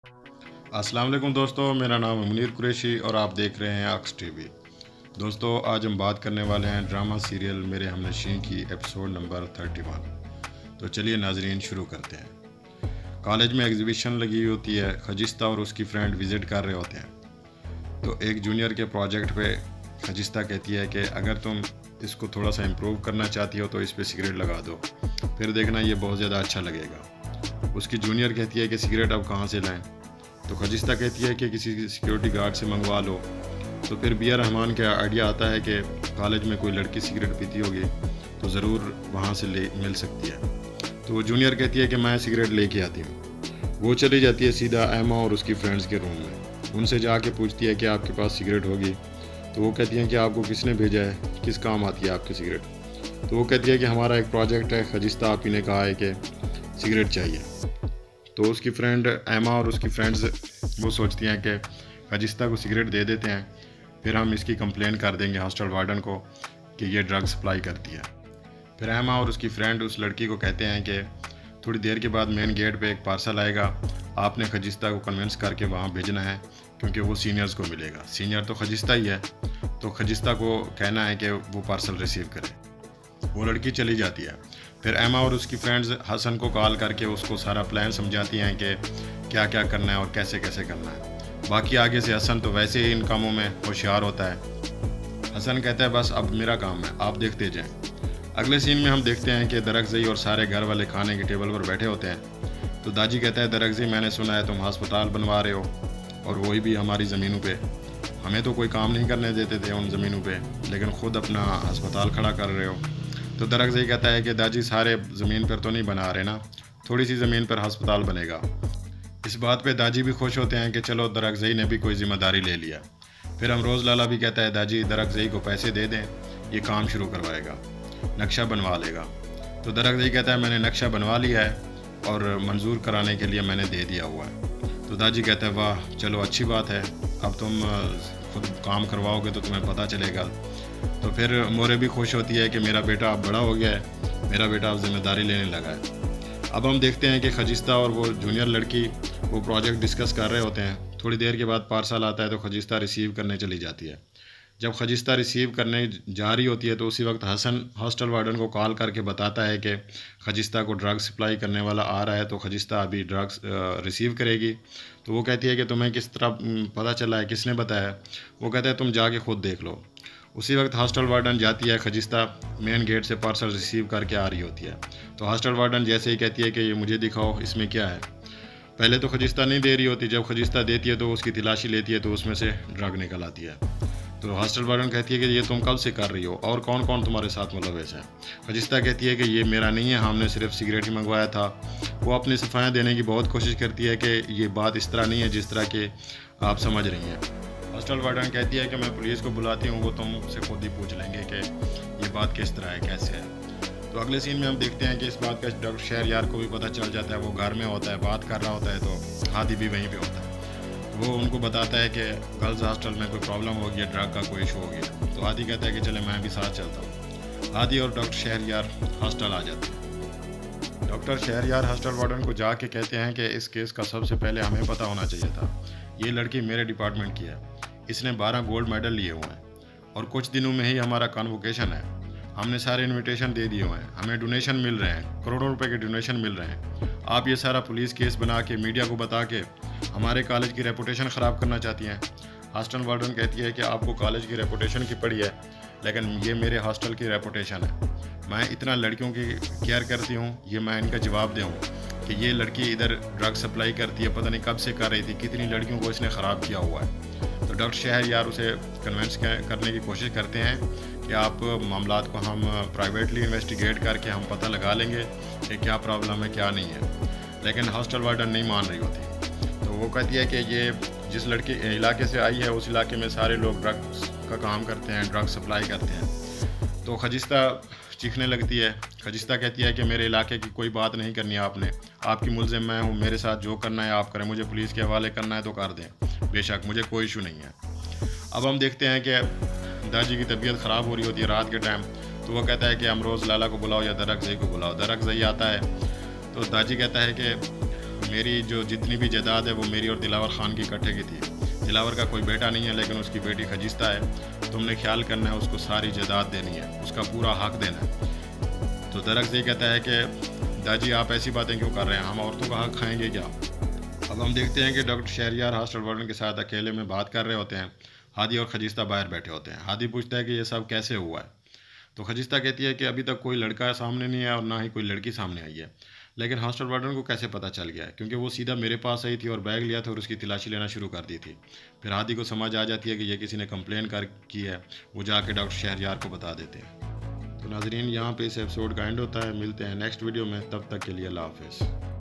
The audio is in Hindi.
अस्सलाम वालेकुम दोस्तों, मेरा नाम है मुनीर कुरैशी और आप देख रहे हैं अक्स टीवी। दोस्तों, आज हम बात करने वाले हैं ड्रामा सीरियल मेरे हमनशीं की एपिसोड नंबर 31। तो चलिए नाजरीन, शुरू करते हैं। कॉलेज में एग्जीबिशन लगी हुई होती है। खजिस्ता और उसकी फ्रेंड विज़िट कर रहे होते हैं। तो एक जूनियर के प्रोजेक्ट पे खजिस्ता कहती है कि अगर तुम इसको थोड़ा सा इम्प्रूव करना चाहती हो तो इस पर सिगरेट लगा दो, फिर देखना ये बहुत ज़्यादा अच्छा लगेगा। उसकी जूनियर कहती है कि सिगरेट अब कहाँ से लाएं। तो खजिस्ता कहती है कि किसी सिक्योरिटी गार्ड से मंगवा लो। तो फिर बिया रहमान का आइडिया आता है कि कॉलेज में कोई लड़की सिगरेट पीती होगी तो ज़रूर वहाँ से ले मिल सकती है। तो वो जूनियर कहती है कि मैं सिगरेट लेके आती हूँ। वो चली जाती है सीधा एमा और उसकी फ्रेंड्स के रूम में। उनसे जाके पूछती है कि आपके पास सिगरेट होगी। तो वो कहती हैं कि आपको किसने भेजा है, किस काम आती है आपकी सिगरेट। तो वो कहती है कि हमारा एक प्रोजेक्ट है, खजिस्ता आप ही ने कहा है कि सिगरेट चाहिए। तो उसकी फ्रेंड एमा और उसकी फ्रेंड्स वो सोचती हैं कि खजिस्ता को सिगरेट दे देते हैं, फिर हम इसकी कंप्लेन कर देंगे हॉस्टल वार्डन को कि ये ड्रग सप्लाई करती है। फिर एमा और उसकी फ्रेंड उस लड़की को कहते हैं कि थोड़ी देर के बाद मेन गेट पे एक पार्सल आएगा, आपने खजिस्ता को कन्विंस करके वहाँ भेजना है क्योंकि वो सीनियर्स को मिलेगा। सीनियर तो खजिस्ता ही है, तो खजिस्ता को कहना है कि वो पार्सल रिसीव करे। वो लड़की चली जाती है। फिर एमा और उसकी फ्रेंड्स हसन को कॉल करके उसको सारा प्लान समझाती हैं कि क्या क्या करना है और कैसे कैसे करना है। बाकी आगे से हसन तो वैसे ही इन कामों में होशियार होता है। हसन कहता है बस अब मेरा काम है, आप देखते जाएं। अगले सीन में हम देखते हैं कि दरगज़ई और सारे घर वाले खाने की टेबल पर बैठे होते हैं। तो दाजी कहता है दरगज़ई, मैंने सुना है तुम अस्पताल बनवा रहे हो और वही भी हमारी ज़मीनों पे। हमें तो कोई काम नहीं करने देते थे उन ज़मीनों पे, लेकिन ख़ुद अपना अस्पताल खड़ा कर रहे हो। तो दरगज़ई कहता है कि दादी सारे ज़मीन पर तो नहीं बना रहे ना, थोड़ी सी ज़मीन पर अस्पताल बनेगा। इस बात पे दादी भी खुश होते हैं कि चलो दरगज़ई ने भी कोई ज़िम्मेदारी ले लिया। फिर अमरोज़ लाला भी कहता है दादी दरगज़ई को पैसे दे दें, ये काम शुरू करवाएगा, नक्शा बनवा लेगा। तो दरगज़ई कहता है मैंने नक्शा बनवा लिया है और मंजूर कराने के लिए मैंने दे दिया हुआ है। तो दादी कहता है वाह चलो अच्छी बात है, अब तुम खुद काम करवाओगे तो तुम्हें पता चलेगा। तो फिर मोरे भी खुश होती है कि मेरा बेटा अब बड़ा हो गया है, मेरा बेटा अब जिम्मेदारी लेने लगा है। अब हम देखते हैं कि खजिस्ता और वो जूनियर लड़की वो प्रोजेक्ट डिस्कस कर रहे होते हैं। थोड़ी देर के बाद पार्सल आता है तो खजिस्ता रिसीव करने चली जाती है। जब खजिस्ता रिसीव करने जा रही होती है तो उसी वक्त हसन हॉस्टल वार्डन को कॉल करके बताता है कि खजिस्ता को ड्रग्स सप्लाई करने वाला आ रहा है, तो खजिस्ता अभी ड्रग्स रिसीव करेगी। तो वो कहती है कि तुम्हें किस तरह पता चला है, किसने बताया। वो कहता है तुम जाके खुद देख लो। उसी वक्त हॉस्टल वार्डन जाती है। खजिस्ता मेन गेट से पार्सल रिसीव करके आ रही होती है। तो हॉस्टल वार्डन जैसे ही कहती है कि ये मुझे दिखाओ इसमें क्या है। पहले तो खजिस्ता नहीं दे रही होती, जब खजिस्ता देती है तो उसकी तलाशी लेती है तो उसमें से ड्रग निकल आती है। तो हॉस्टल वार्डन कहती है कि ये तुम कब से कर रही हो और कौन कौन तुम्हारे साथ मुलविस है। खजिस्ता कहती है कि ये मेरा नहीं है, हमने सिर्फ सिगरेट ही मंगवाया था। वो अपनी सफाइयाँ देने की बहुत कोशिश करती है कि ये बात इस तरह नहीं है जिस तरह के आप समझ रही हैं। हॉस्टल वार्डन कहती है कि मैं पुलिस को बुलाती हूँ, वो तुमसे खुद ही पूछ लेंगे कि ये बात किस तरह है, कैसे है। तो अगले सीन में हम देखते हैं कि इस बात का डॉक्टर शहरयार को भी पता चल जाता है। वो घर में होता है, बात कर रहा होता है, तो हादी भी वहीं पे होता है। वो उनको बताता है कि गर्ल्स हॉस्टल में कोई प्रॉब्लम हो गई है, ड्रग का कोई इशू हो गया। तो हादी कहता है कि चले मैं भी साथ चलता हूँ। हादी और डॉक्टर शहरयार हॉस्टल आ जाते हैं। डॉक्टर शहरयार हॉस्टल वार्डन को जाके कहते हैं कि इस केस का सबसे पहले हमें पता होना चाहिए था। ये लड़की मेरे डिपार्टमेंट की है, इसने 12 गोल्ड मेडल लिए हुए हैं और कुछ दिनों में ही हमारा कन्वोकेशन है। हमने सारे इनविटेशन दे दिए हुए हैं, हमें डोनेशन मिल रहे हैं, करोड़ों रुपए के डोनेशन मिल रहे हैं। आप ये सारा पुलिस केस बना के मीडिया को बता के हमारे कॉलेज की रेपुटेशन ख़राब करना चाहती हैं। हॉस्टल वार्डन कहती है कि आपको कॉलेज की रेपुटेशन की पड़ी है, लेकिन ये मेरे हॉस्टल की रेपुटेशन है। मैं इतना लड़कियों की केयर करती हूँ, ये मैं इनका जवाब दूँ कि ये लड़की इधर ड्रग सप्लाई करती है, पता नहीं कब से कर रही थी, कितनी लड़कियों को इसने ख़राब किया हुआ है। तो डॉक्टर शहरयार उसे कन्विंस करने की कोशिश करते हैं कि आप मामलात को हम प्राइवेटली इन्वेस्टिगेट करके हम पता लगा लेंगे कि क्या प्रॉब्लम है क्या नहीं है। लेकिन हॉस्टल वार्डन नहीं मान रही होती। तो वो कहती है कि ये जिस लड़के इलाके से आई है उस इलाके में सारे लोग ड्रग्स का काम करते हैं, ड्रग्स सप्लाई करते हैं। तो खजिस्ता चीखने लगती है। खजिस्ता कहती है कि मेरे इलाके की कोई बात नहीं करनी है आपने, आपकी मुलजिम मैं हूँ, मेरे साथ जो करना है आप करें, मुझे पुलिस के हवाले करना है तो कर दें, बेशक मुझे कोई इशू नहीं है। अब हम देखते हैं कि दादी की तबीयत ख़राब हो रही होती है रात के टाइम। तो वो कहता है कि अमरोज़ लाला को बुलाओ या दरगज़ई को बुलाओ। दरगज़ई आता है तो दादी कहता है कि मेरी जो जितनी भी जायदाद है वो मेरी और दिलावर ख़ान की इकट्ठे की थी। दिलावर का कोई बेटा नहीं है, लेकिन उसकी बेटी खजिस्ता है। तुमने ख्याल करना है, उसको सारी जायदाद देनी है, उसका पूरा हक देना है। तो दरख्त ये कहता है कि दादी आप ऐसी बातें क्यों कर रहे हैं, हम औरतों का हक खाएंगे क्या। अब हम देखते हैं कि डॉक्टर शहरयार हॉस्टल वार्डन के साथ अकेले में बात कर रहे होते हैं। हादी और खजिस्ता बाहर बैठे होते हैं। हादी पूछता है कि ये सब कैसे हुआ है। तो खजिस्ता कहती है कि अभी तक कोई लड़का सामने नहीं आया और ना ही कोई लड़की सामने आई है, लेकिन हॉस्टल वार्डन को कैसे पता चल गया है, क्योंकि वो सीधा मेरे पास आई थी और बैग लिया था और उसकी तलाशी लेना शुरू कर दी थी। फिर हादी को समझ आ जाती है कि ये किसी ने कंप्लेन कर की है। वो जाके डॉक्टर शहरयार को बता देते हैं। तो नाजरीन, यहाँ पे इस एपिसोड का एंड होता है। मिलते हैं नेक्स्ट वीडियो में, तब तक के लिए अल्लाह हाफिज़।